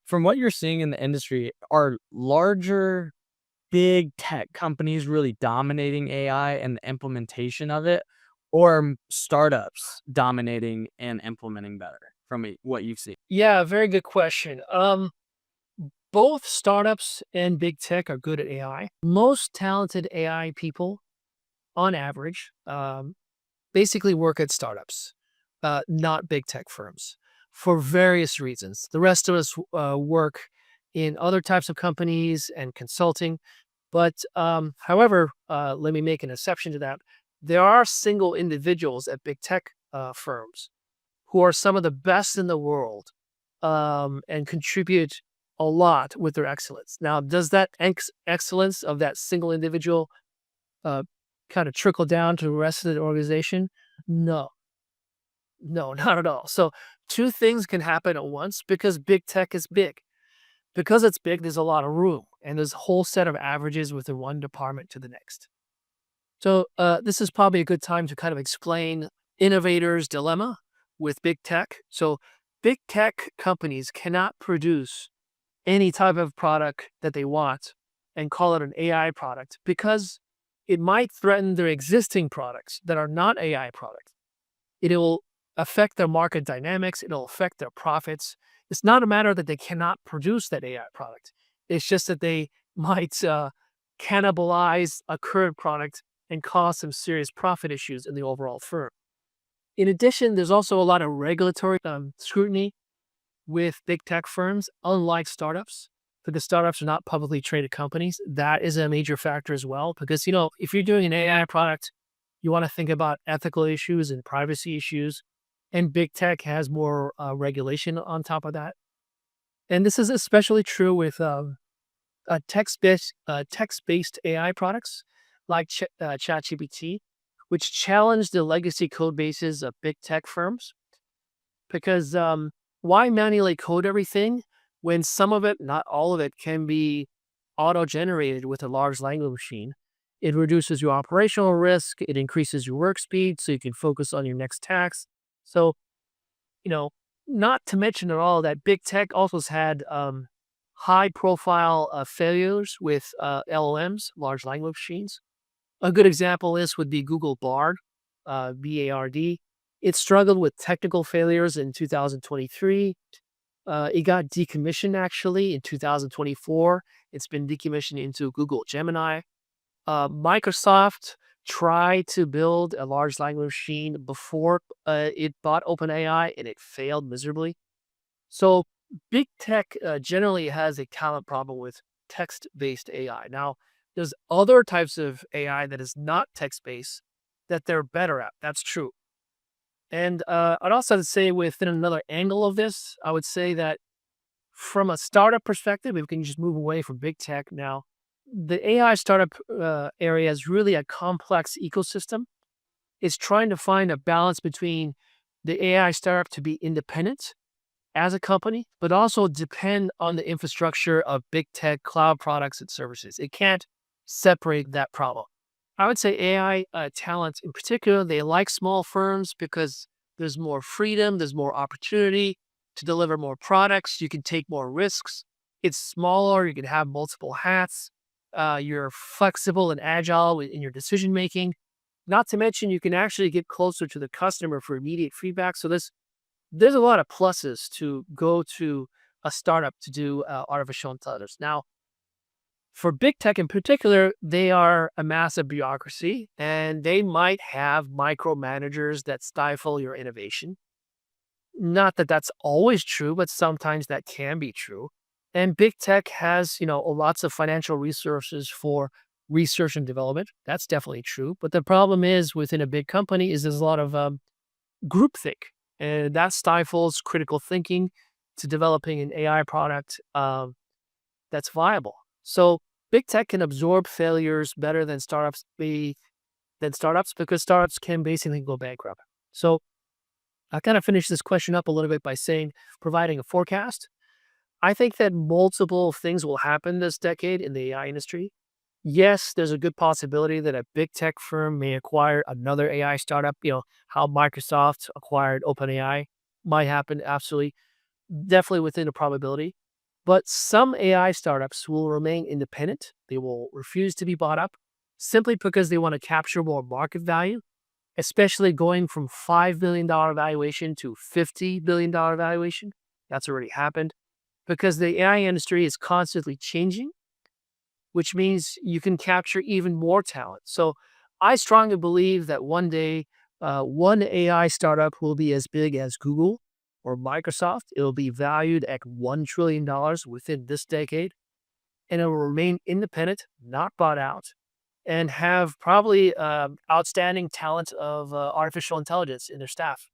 from what you're seeing in the industry, are larger, big tech companies really dominating AI and the implementation of it, or startups dominating and implementing better from what you've seen? Yeah, very good question. Both startups and big tech are good at AI. Most talented AI people, on average, basically work at startups, not big tech firms, for various reasons. The rest of us work in other types of companies and consulting. But however, let me make an exception to that. There are single individuals at big tech firms who are some of the best in the world and contribute a lot with their excellence. Now, does that excellence of that single individual uh, kind of trickle down to the rest of the organization? No, no, not at all. So, two things can happen at once because big tech is big. Because it's big, there's a lot of room, and there's a whole set of averages within one department to the next. So, this is probably a good time to kind of explain innovators' dilemma with big tech. So, big tech companies cannot produce any type of product that they want and call it an AI product because it might threaten their existing products that are not AI products. It'll affect their market dynamics, it'll affect their profits. It's not a matter that they cannot produce that AI product. It's just that they might cannibalize a current product and cause some serious profit issues in the overall firm. In addition, there's also a lot of regulatory scrutiny with big tech firms, unlike startups, because startups are not publicly traded companies. That is a major factor as well. Because, if you're doing an AI product, you want to think about ethical issues and privacy issues. And big tech has more regulation on top of that. And this is especially true with text-based AI products like ChatGPT, which challenge the legacy code bases of big tech firms. Because why manually code everything when some of it, not all of it, can be auto-generated with a large language machine? It reduces your operational risk. It increases your work speed so you can focus on your next task. So, you know, not to mention at all that big tech also has had high-profile failures with LLMs, large language machines. A good example is would be Google Bard, BARD. It struggled with technical failures in 2023. It got decommissioned actually in 2024. It's been decommissioned into Google Gemini. Microsoft tried to build a large language machine before it bought OpenAI, and it failed miserably. So big tech generally has a talent problem with text-based AI. Now, there's other types of AI that is not text-based that they're better at. That's true. And I'd also say within another angle of this, I would say that from a startup perspective, if we can just move away from big tech now, the AI startup area is really a complex ecosystem. It's trying to find a balance between the AI startup to be independent as a company, but also depend on the infrastructure of big tech cloud products and services. It can't separate that problem. I would say AI talent in particular, they like small firms because there's more freedom, there's more opportunity to deliver more products. You can take more risks. It's smaller, you can have multiple hats. You're flexible and agile in your decision making. Not to mention, you can actually get closer to the customer for immediate feedback. So there's a lot of pluses to go to a startup to do artificial intelligence. Now, for big tech in particular, they are a massive bureaucracy and they might have micromanagers that stifle your innovation. Not that that's always true, but sometimes that can be true. And big tech has, lots of financial resources for research and development. That's definitely true. But the problem is within a big company is there's a lot of groupthink, and that stifles critical thinking to developing an AI product that's viable. So big tech can absorb failures better than startups because startups can basically go bankrupt. So I kind of finish this question up a little bit by saying providing a forecast. I think that multiple things will happen this decade in the AI industry. Yes, there's a good possibility that a big tech firm may acquire another AI startup. How Microsoft acquired OpenAI might happen. Absolutely. Definitely within a probability. But some AI startups will remain independent. They will refuse to be bought up simply because they want to capture more market value, especially going from $5 billion valuation to $50 billion valuation. That's already happened because the AI industry is constantly changing, which means you can capture even more talent. So I strongly believe that one day, one AI startup will be as big as Google or Microsoft. It'll be valued at $1 trillion within this decade, and it will remain independent, not bought out, and have probably outstanding talent of artificial intelligence in their staff.